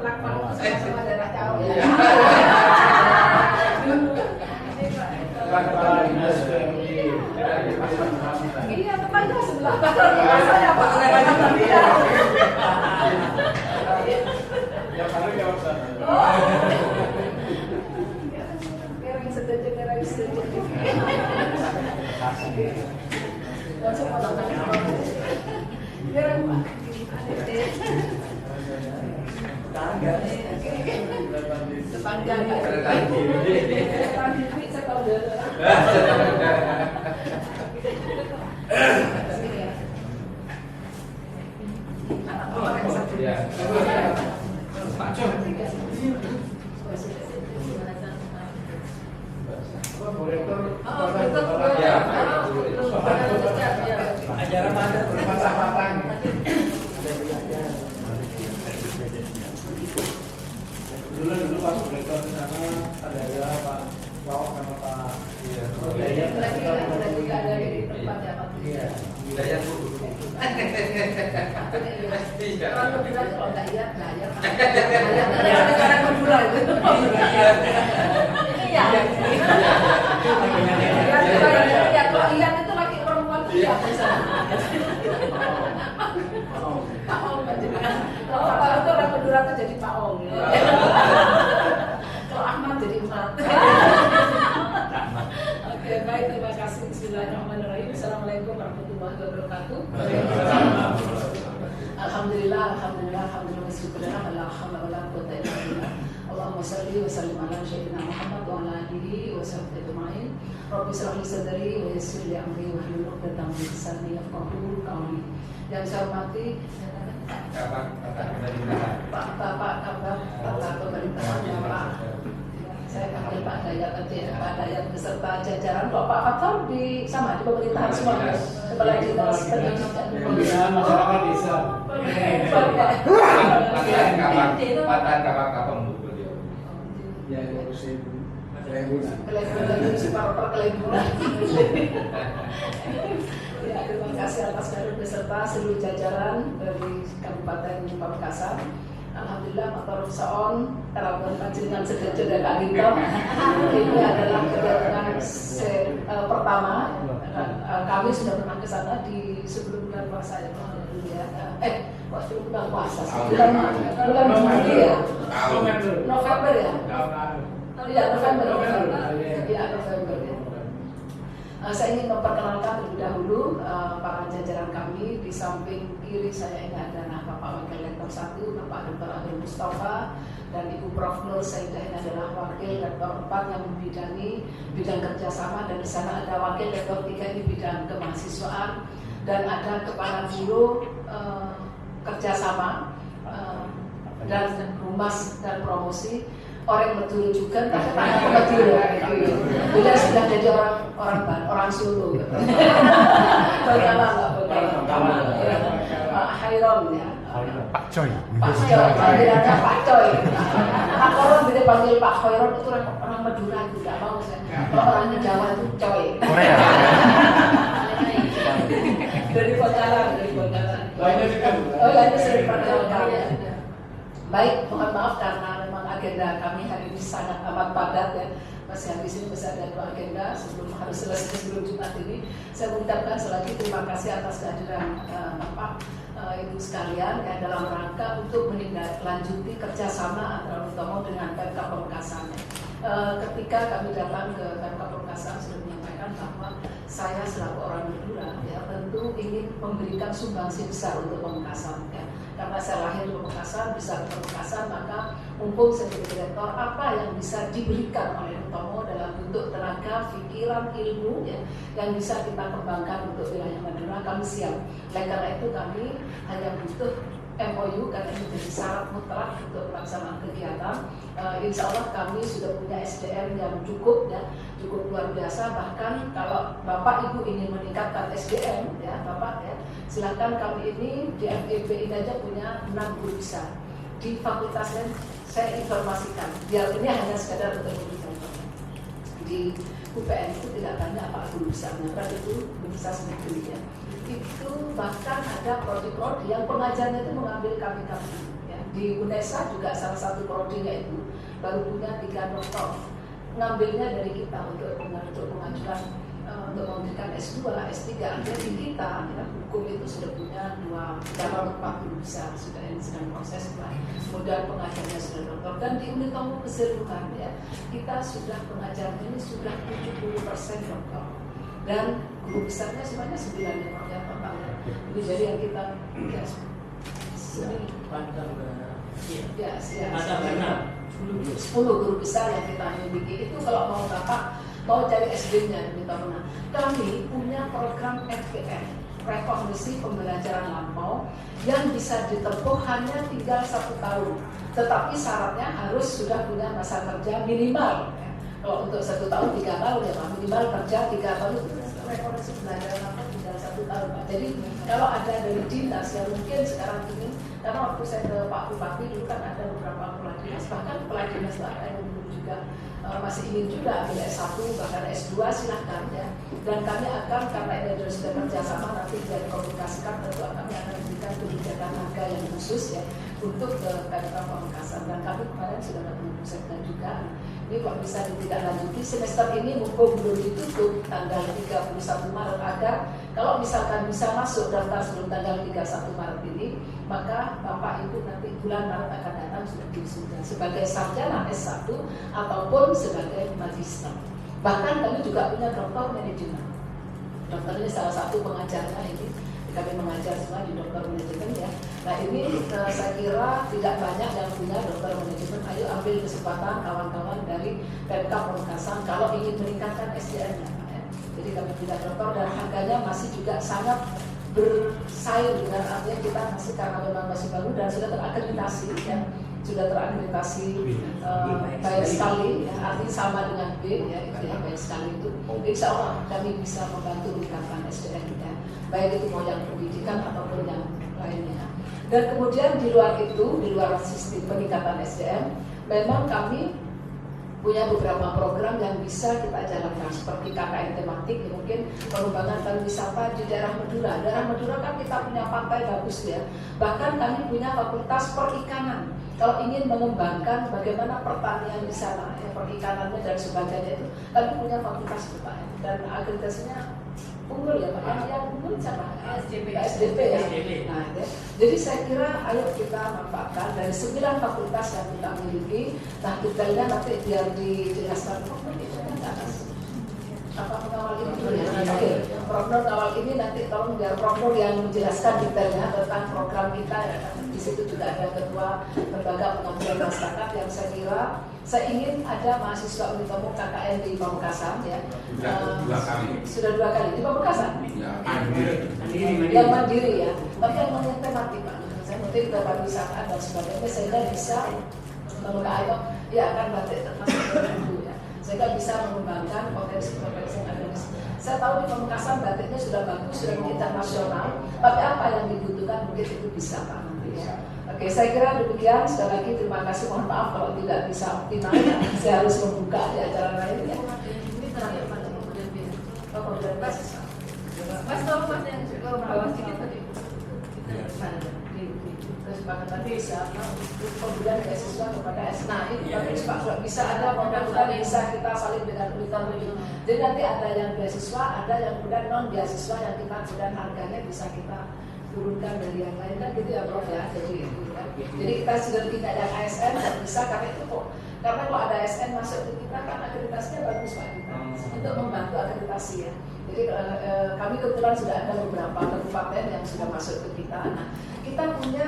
Lakman itu sama-sama daerah Cao ya. Iya, tetangga sebelah saya Pak. Yang paling jawab sana. Yang setuju, yang setuju. Langsung potong tangan. Biar Pak. Tetangga. Saya tahu dulu. Ya. Pak Cok. Ajaran ada berpatah-patah. Dulu Pak Rektor di sana ada Pak Wawak sama Pak. Iya. Lagi juga ada di tempat ya Pak. Iya. Hidayat Bu. Orang Madura itu kalau nggak iya, nggak iya. Ada orang Madura itu. Ini ya. Ya kalau lihat itu laki perempuan itu ya. Pak Ong aja. Kalau itu orang Madura itu jadi Pak Ong. Kalau Ahmad jadi Mat. Oke, baik, terima kasih. Bismillahirrahmanirrahim. Assalamualaikum warahmatullahi wabarakatuh. Alhamdulillah, syukurlah, la haula wala quwwata illa billah. Allahumma shalli wa sallim ala sayyidina Muhammad wa ala alihi wa sahbihi ajma'in. Rabbi shrah li sadri wa yassir li amri wa hlul 'uqdatam min lisani yafqahu qawli. Yang saya hormati Pak Kabar Pemerintahan Bapak. Saya panggil Pak Dayat beserta jajaran. Kok Pak Fathar di sama di pemerintahan semua, Kepala Dinas Pendidikan. Pembinaan masyarakat desa. Patan kapal beliau. Ya, ngurusin kelembunan. Kelembunan, separuh kelembunan. Ya, terima kasih atas kehadiran beserta seluruh jajaran dari Kabupaten Pamekasan. Alhamdulillah, motor saon kerabat panjenengan sedaja dan Agintom. Ini adalah kedatangan pertama. Kami sudah pernah ke sana di sebelum bulan puasa ya. Waktu bulan puasa. Bulan Juli ya. November ya. Iya, November. Iya, November ya. Saya ingin memperkenalkan terlebih dahulu para jajaran kami. Di samping kiri saya ini adalah Bapak Wakil Rektor 1, Bapak Dr. Abdul Mustafa, dan Ibu Prof. Nur Saidah ini adalah Wakil Rektor 4 yang membidangi bidang kerjasama, dan di sana ada Wakil Rektor 3 di bidang kemahasiswaan, dan ada Kepala Biro Kerjasama dan Humas dan Promosi. Orang Madura juga, tapi tangan Madura gitu. Beliau sudah jadi orang Solo. Bagaimana Pak Khairon ya. Pak Coy. Pak Coy, panggilannya Pak Coy. Pak Koron dia panggil Pak Khairon itu orang Madura itu nggak mau saya. Kalau orang Jawa itu Coy. Korea. Dari Bangkalan. Lainnya juga. Oh, lainnya sering perkenalkan. Baik, mohon maaf karena memang agenda kami hari ini sangat amat padat ya. Masih habis ini masih ada 2 agenda harus selesai sebelum Jumat ini. Saya mengucapkan sekali lagi terima kasih atas kehadiran Bapak Ibu sekalian ya, dalam rangka untuk menindaklanjuti kerjasama antara Utomo dengan Pemkab Pamekasan. Ketika kami datang ke Pemkab Pamekasan sudah menyampaikan bahwa saya selaku orang Madura ya tentu ingin memberikan sumbangsi besar untuk Pamekasan ya. Karena saya lahir di Pamekasan, besar di Pamekasan, maka mumpung sebagai direktor apa yang bisa diberikan oleh Utomo dalam bentuk tenaga, pikiran, ilmu ya, yang bisa kita kembangkan untuk wilayah Madura, kami siap. Oleh karena itu kami hanya butuh MOU karena itu menjadi syarat mutlak untuk pelaksanaan kegiatan. Insya Allah kami sudah punya SDM yang cukup ya, cukup luar biasa. Bahkan kalau Bapak Ibu ingin meningkatkan SDM ya Bapak ya, silakan kami ini di FEB ini aja punya 6 guru besar di fakultas lain. Saya informasikan, biar ini hanya sekadar untuk memberikan di UPN itu tidak banyak Pak guru besarnya, berarti itu Universitas Negeri ya. Itu bahkan ada prodi-prodi yang pengajarnya itu mengambil kami ya. di UNESA juga salah satu prodinya itu baru punya 3 doktor, ngambilnya dari kita untuk pengajuan untuk memberikan S2, S3. Jadi kita hukum itu sudah punya 240 besar sudah yang sedang proses, kemudian pengajarnya sudah doktor, dan di Unitombo keseluruhan ya kita sudah pengajar ini sudah 70% doktor, dan guru besarnya sebanyak 9 ya total ya. Jadi yang kita ya, ya, 10 guru besar yang kita miliki itu. Kalau mau Bapak mau cari SD-nya di Taruna, kami punya program FPM, rekomendasi pembelajaran lampau, yang bisa ditempuh hanya tinggal 1 tahun, tetapi syaratnya harus sudah punya masa kerja minimal ya. Kalau untuk 1 tahun 3 tahun ya Pak, minimal kerja 3 tahun itu rekomendasi pembelajaran lampau tinggal 1 tahun Pak. Jadi kalau ada dari dinas yang mungkin sekarang ini, karena waktu saya ke Pak Bupati dulu kan ada beberapa kepala dinas, bahkan kepala dinas lain yang dulu juga masih ingin juga ambil S1 bahkan S2 silahkan ya. Dan kami akan, karena ini sudah kerjasama, nanti dari komunikasikan tentu kami akan memberikan kebijakan harga yang khusus ya untuk Pemkab Pamekasan. Dan kami kemarin sudah bertemu sekda juga. Ini kok bisa ditindaklanjuti semester ini mumpung belum ditutup tanggal 31 Maret, agar kalau misalkan bisa masuk daftar sebelum tanggal 31 Maret ini, maka Bapak Ibu nanti bulan Maret akan datang sudah wisuda sebagai sarjana S1 ataupun sebagai magister. Bahkan kami juga punya doktor manajemen. Dokter ini salah satu pengajarnya ini. Kami mengajar semua di dokter manajemen ya. Nah ini saya kira tidak banyak yang punya dokter manajemen. Ayo ambil kesempatan kawan-kawan dari Pemkab Pamekasan kalau ingin meningkatkan SDM-nya. Ya. Jadi kami punya dokter dan harganya masih juga sangat bersaing dengan, artinya kita masih karena memang masih baru dan sudah terakreditasi ya. Sudah terakreditasi baik sekali ya, artinya sama dengan B ya, itu ya baik sekali itu. Insya Allah kami bisa membantu meningkatkan SDM ya, baik itu mau yang pendidikan ataupun yang lainnya. Dan kemudian di luar itu, di luar sistem peningkatan SDM, memang kami punya beberapa program yang bisa kita jalankan seperti KKN tematik, ya, mungkin pengembangan pariwisata di daerah Madura. Daerah Madura kan kita punya pantai bagus ya. Bahkan kami punya fakultas perikanan. Kalau ingin mengembangkan bagaimana pertanian di sana, ya, perikanannya dan sebagainya itu, kami punya fakultas Pak. Dan akreditasinya unggul ya Pak. Yang unggul siapa? SDP ya. Nah, ya. Jadi saya kira ayo kita manfaatkan dari 9 fakultas yang kita miliki. Nah, detailnya nanti biar dijelaskan apa pengawal ini dulu ya. Oke, Prof Nur awal ini nanti tolong biar Prof Nur yang menjelaskan detailnya tentang program kita ya. Di situ juga ada ketua lembaga pengabdian masyarakat yang saya kira saya ingin ada mahasiswa Unitombo KKN di Pamekasan ya. Sudah 2 kali di Pamekasan. Yang mandiri ya. Tapi yang tematik Pak. Saya mungkin ke pariwisata dan sebagainya sehingga bisa membuka ya akan batik termasuk itu ya. Sehingga bisa mengembangkan potensi-potensi yang ada di sini. Saya tahu di Pamekasan batiknya sudah bagus, sudah internasional. Tapi apa yang dibutuhkan mungkin itu bisa Pak nanti ya. Oke, saya kira demikian. Sekali lagi terima kasih. Mohon maaf kalau tidak bisa optimal. Ya. Saya harus membuka di acara lain ya. Ini terakhir pada kemudian beasiswa. Mas tolong Mas yang bawah sedikit tadi. Kesepakatan bisa pemberian beasiswa kepada S. Nah ini bagus Pak, bisa ada mudah-mudahan bisa kita saling dengan Unitombo. Jadi nanti ada yang beasiswa, ada yang kemudian non beasiswa yang kita kemudian harganya bisa kita turunkan dari yang lain kan gitu ya Prof ya. Jadi itu kan. Jadi kita sudah tidak ada ASN dan bisa karena itu kok. Karena kalau ada ASN masuk ke kita kan akreditasinya bagus Pak kita untuk membantu akreditasi ya. Jadi kami kebetulan sudah ada beberapa kabupaten yang sudah masuk ke kita. Nah, kita punya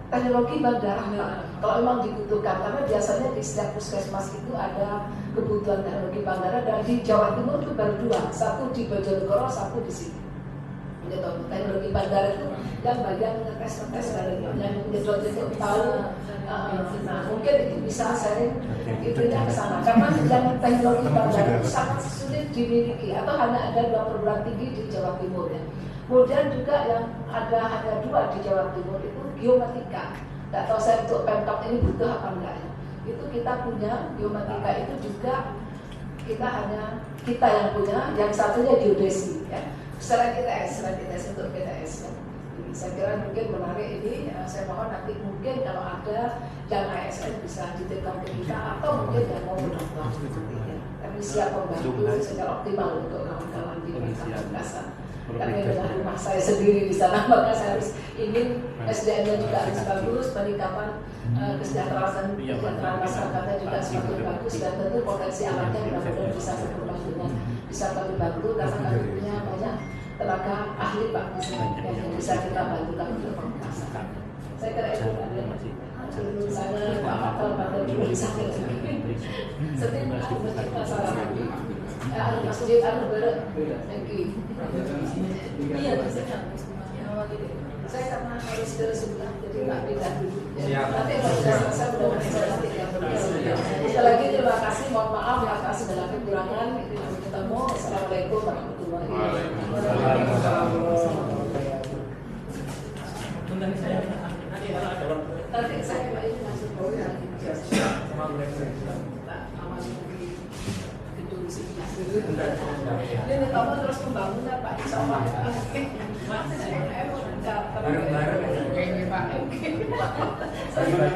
teknologi bank darah Pak. Kalau memang dibutuhkan, karena biasanya di setiap puskesmas itu ada kebutuhan teknologi bank darah dan di Jawa Timur itu baru 2, satu di Bojonegoro, satu di sini. Gitu. Teknologi bank darah itu yang bagian ngetes yang menyedot itu tahu. Nah, mungkin itu bisa sharing itunya ke sana. Karena yang teknologi bank darah itu sangat sulit dimiliki atau hanya ada 2 perguruan tinggi di Jawa Timur ya. Kemudian juga yang ada hanya 2 di Jawa Timur itu geomatika. Tidak tahu saya untuk Pemkab ini butuh apa enggak ya. Itu kita punya geomatika itu juga kita yang punya, yang satunya geodesi ya. Selain ITS untuk PTS ya. Saya kira mungkin menarik ini, saya mohon nanti mungkin kalau ada yang ASN bisa dititipkan ke kita atau mungkin yang mau mendaftar. Kami siap membantu secara optimal untuk kawan-kawan di Makassar. Karena dengan rumah saya sendiri di sana, maka saya harus ingin SDM-nya juga harus bagus, peningkatan kesejahteraan masyarakatnya juga semakin bagus, dan tentu potensi alamnya mudah-mudahan bisa berkembang bisa kami bantu karena kami punya banyak tenaga ahli Pak di sini yang bisa kita bantukan untuk Makassar. Saya kira itu ada dulu saya Pak juga bisa setiap masjid masyarakat masjid Al-Bara iya saya karena harus ke sebelah jadi nggak pindah dulu nanti kalau sudah selesai mudah-mudahan saya nanti yang berkasih. Sekali lagi terima kasih, mohon maaf atas segala kekurangan. Sampai ketemu. Assalamualaikum warahmatullahi wabarakatuh. Nanti saya ini masuk ini kamu terus pembangunan Pak, insya Allah. Bareng-bareng kayaknya Pak. Saya kalau